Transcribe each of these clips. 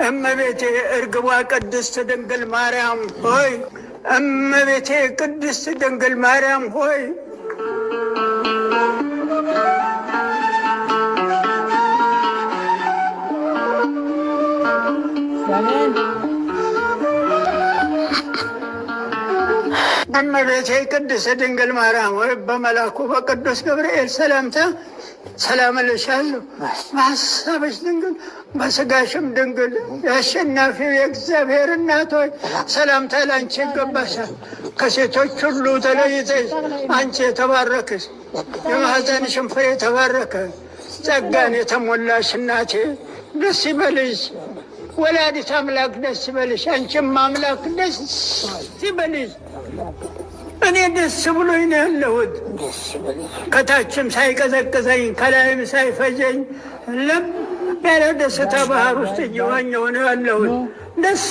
እመቤቴ እርግቧ ቅድስት ድንግል ማርያም ሆይ እመቤቴ ቅድስት ድንግል ማርያም ሆይ እመቤቴ ቅድስት ድንግል ማርያም ሆይ በመልአኩ በቅዱስ ገብርኤል ሰላምታ ሰላም እልሻለሁ። በሐሳብሽ ድንግል በሥጋሽም ድንግል የአሸናፊው የእግዚአብሔር እናት ሆይ ሰላምታ ላንቺ ይገባሻል። ከሴቶች ሁሉ ተለይተሽ አንቺ የተባረክሽ የማኅፀንሽም ፍሬ የተባረከ ጸጋን የተሞላሽ እናቴ ደስ ይበልሽ። ወላዲተ አምላክ ደስ ይበልሽ። አንቺም አምላክ ደስ ይበልሽ። እኔ ደስ ብሎኝ ነው ያለሁት። ከታችም ሳይቀዘቅዘኝ ከላይም ሳይፈጀኝ ለም ያለ ደስታ ባህር ውስጥ እየዋኘሁ ነው ያለሁት። ደስ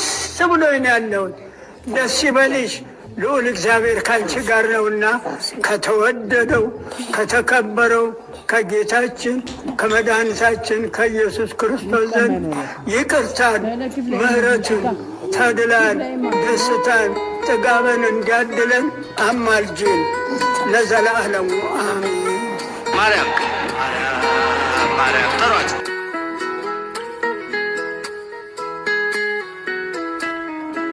ብሎኝ ነው ያለሁት። ደስ ይበልሽ፣ ልዑል እግዚአብሔር ካንቺ ጋር ነውና ከተወደደው ከተከበረው ከጌታችን ከመድኃኒታችን ከኢየሱስ ክርስቶስ ዘንድ ይቅርታን፣ ምሕረትን፣ ተድላን፣ ደስታን፣ ጥጋበን እንዲያድለን አማልጅን ለዘላለሙ አሜን። ማርያም ማርያም ጥሯት።